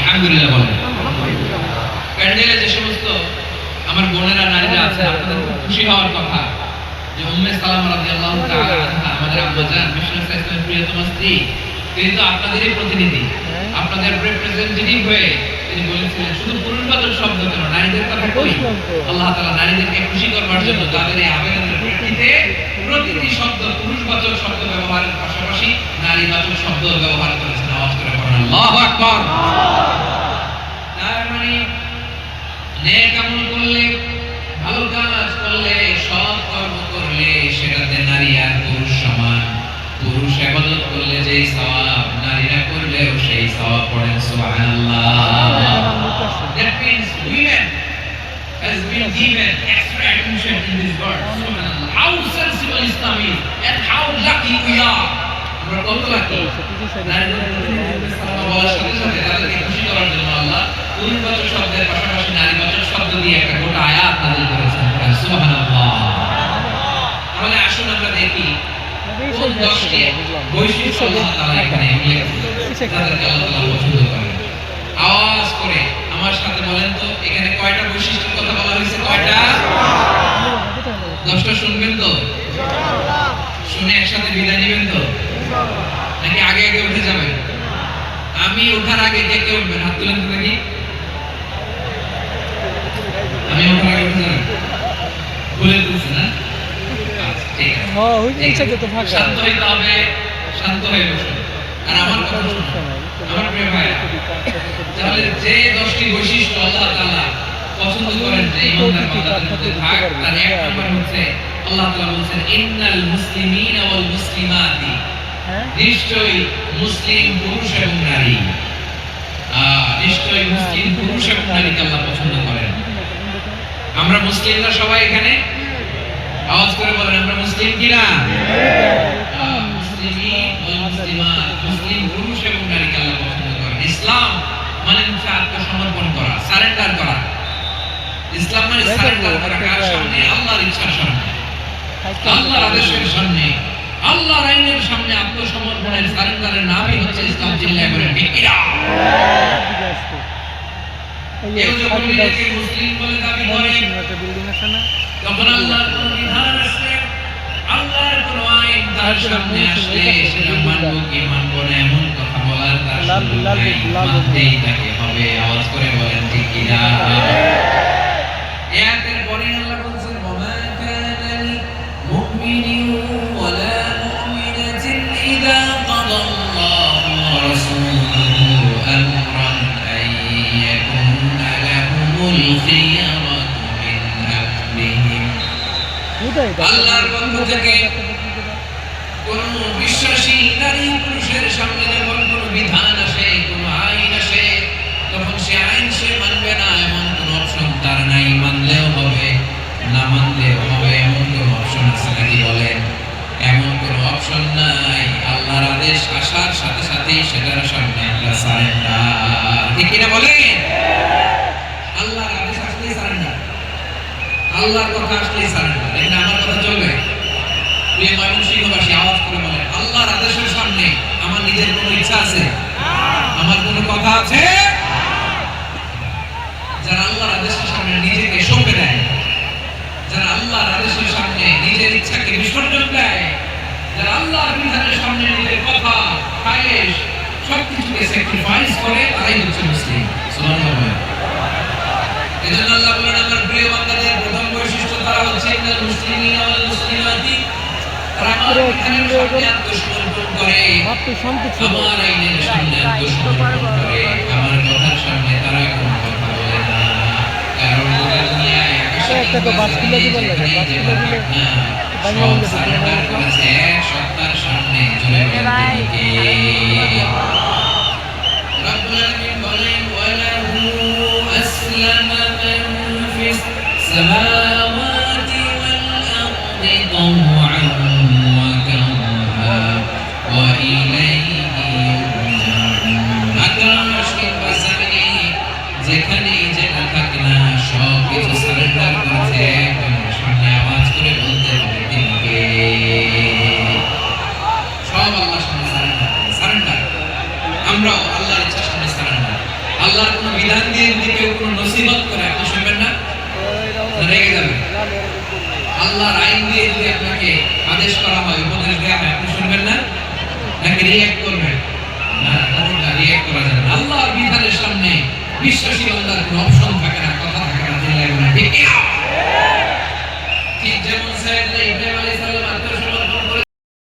আলহামদুলিল্লাহ বলেন। প্যান্ডেলে যে সমস্ত আমার বোনেরা নারীরা আছে আপনাদের খুব খুশি হওয়ার কথা যে উম্মে সালামা রাদিয়াল্লাহু তাআলা আনহা আমাদের আম্মাজান বিষ্ণু সাইয়েদের প্রিয়তম স্ত্রী, তিনি তো আপনাদেরই প্রতিনিধি, আপনাদের রিপ্রেজেন্টেটিভ হয়ে তিনি বলেছিলেন শুধু পুরুষবাচক শব্দ কেন, নারীদের কথা কই। আল্লাহ তাআলা নারীদেরকে খুশি করবার জন্য তাদের এই আবেদনের প্রেক্ষিতে প্রতিটি শব্দ পুরুষবাচক শব্দ ব্যবহারের পাশাপাশি নারীবাচক শব্দ ব্যবহার করেছেন। আওয়াজ করে পড়েন আল্লাহু আকবার। তার মানে নেক আমল করলে, ভালো কাজ করলে, সৎ কর্ম করলে সেটাতে নারী আর পুরুষ সমান। পুরুষ ইবাদত করলে যেই সওয়াব, নারীরা করলেও সেই সওয়াব। পড়েন সুবহানাল্লাহ। That means women has been given extra attention in this world. Subhanallah. How sensible Islam is and how lucky we are. আমরা কত লাকি। নারীদের বলার সাথে সাথে তাদেরকে খুশি করার জন্য আল্লাহ পুরুষবাচক শব্দের পাশাপাশি নারীবাচক শব্দ দিয়ে একটা গোটা আয়াত নাযিল করেছেন। সুবহানাল্লাহ। তাহলে আসুন আমরা দেখি কোন 10টি বৈশিষ্ট্য আল্লাহ তাআলা এখানে উল্লেখ করেছেন যাদেরকে আল্লাহ তাআলা পছন্দ করেন। আওয়াজ করে আমার সাথে বলেন তো এখানে কয়টা বৈশিষ্ট্যের কথা বলা হয়েছে? কয়টা? 10টা শুনবেন তো? শুনে একসাথে বিদায় নেবেন তো? নাকি আগে আগে উঠে যাবেন? আমি ওঠার আগে কে কে উঠবেন? হাত তুলেন তো দেখি। আমি ওঠার আগে উঠে যাবেন? বলে দিচ্ছি না? ঠিক আছে। শান্ত হইতে হবে, শান্ত হয়ে বসুন। আর আমার কথা শুনুন আমার প্রিয় ভাই, তাহলে যে 10টি বৈশিষ্ট্য আল্লাহ তাআলা পছন্দ করেন যে ঈমানদার বান্দাদের মধ্যে থাক, তার এক নম্বর হচ্ছে আল্লাহ তাআলা বলেছেন ইন্নাল মুসলিমিনা ওয়াল মুসলিমাতি, নিশ্চয়ই মুসলিম পুরুষ এবং নারী, নিশ্চয়ই মুসলিম পুরুষ এবং নারীকে আল্লাহ পছন্দ করেন। আমরা মুসলিমরা সবাই এখানে আওয়াজ করে বলেন আমরা মুসলিম কিনা? মুসলিমিন ওয়াল মুসলিমাত, মুসলিম পুরুষ এবং নারীকে আল্লাহ পছন্দ করেন। ইসলাম মানে হচ্ছে আত্মসমর্পণ করা, সারেন্ডার করা। ইসলাম মানে সারেন্ডার করা কার সামনে? আল্লাহর ইচ্ছার সামনে, আল্লাহর আদেশের সামনে, আল্লাহর আইনের সামনে আত্মসমর্পণের সারেন্ডারের নামই হচ্ছে ইসলাম। চিল্লায় বলেন ঠিক কিনা? কেউ যখন নিজেকে মুসলিম বলে দাবি করে তখন আল্লাহর কোন বিধান আসলে, আল্লাহর কোন আইন তার সামনে আসলে সেটা মানব কি মানব না এমন কথা বলার তার সুযোগ নাই, মানতেই তাকে হবে। আওয়াজ করে বলেন ঠিক কিনা? আয়াতের পরে আল্লাহ বলেছেন ওমা কানা লিল মুমিনিন ওয়ালা মুমিনাতিন ইযা কাদাল্লাহু ওয়া রাসূলুহু আমরান আন ইয়াকুনা লাহুমুল খিয়ারাতু মিন আমরিহিম। আল্লাহর পক্ষ থেকে কোন বিশ্বাসী নারী পুরুষের সামনে যখন কোন বিধান আসে, কোন আইন আসে, তখন সে আইন সে মানবে না এমন কোন অপশন তার নাই। মানলেও হবে, না মানলেও হবে, এমন কোন অপশন আছে নাকি? বলেন এমন কোন অপশন নাই। আল্লাহর আদেশ আসার সাথে সাথেই সেটার সামনে আমরা সারেন্ডার। ঠিক কিনা বলেন? আল্লাহর আদেশ আসলেই সারেন্ডার, আল্লাহর কথা আসলেই সারেন্ডার। এখানে আমার কথা চলবে? প্রিয় ময়মনসিংহবাসী আওয়াজ করে বলেন আল্লাহর আদেশের সামনে আমার নিজের কোনো ইচ্ছা আছে? আমার কোনো কথা আছে? যারা আল্লাহর আদেশের সামনে নিজেকে সঁপে দেয়, যারা আল্লাহর আদেশের সামনে নিজের ইচ্ছাকে বিসর্জন দেয়, যারা আল্লাহর বিধানের সামনে নিজের কথা, খায়েশ সবকিছুকে স্যাক্রিফাইস করে, তারাই হচ্ছে মুসলিম। সুবহানাল্লাহ। এজন্য আল্লাহ বলেন আমার প্রিয় বান্দাদের প্রথম বৈশিষ্ট্য তারা হচ্ছে ইন্নাল মুসলিমিনা ওয়াল মুসলিমাতি, তারা আমার বিধানের সামনে আত্মসমর্পণ করে, আমার আইনের সামনে আত্মসমর্পণ করে, আমার কথার সামনে তারা কোনো কথা বলে না। কারণ গোটা দুনিয়ায় আকাশে সব সারেন্ডার করেছে এক সত্তার সামনে। জোরে বলেন কে? রব্বুল আলামিন বলেন ওয়ালাহু আসলামা মান ফিস সামাওয়াতি ওয়াল আরদি তাওআন ওয়া কারহা ওয়া ইলাইহি ইউরজাউন। আকাশ কিংবা জমিনে যেখানে যেটা থাকে না সব কিছু সারেন্ডার করেছে একজনের সামনে। আওয়াজ করে বলতে হবে তিনি কে? সব আল্লাহর সামনে সারেন্ডার। আমরাও আল্লাহর ইচ্ছার সামনে সারেন্ডার। আল্লাহর কোনো বিধান দিয়ে যদি কেউ কোনো নসিহত করে আপনি শুনবেন না, রেগে যাবেন। আল্লাহর আইন দিয়ে যদি আপনাকে আদেশ করা হয়, উপদেশ দেওয়া হয়, আপনি শুনবেন না, নাকি রিঅ্যাক্ট করবেন? না, রিঅ্যাক্ট করা যাবে না। আল্লাহর বিধানের সামনে বিশ্বাসী বান্দার কোনো অপশন থাকে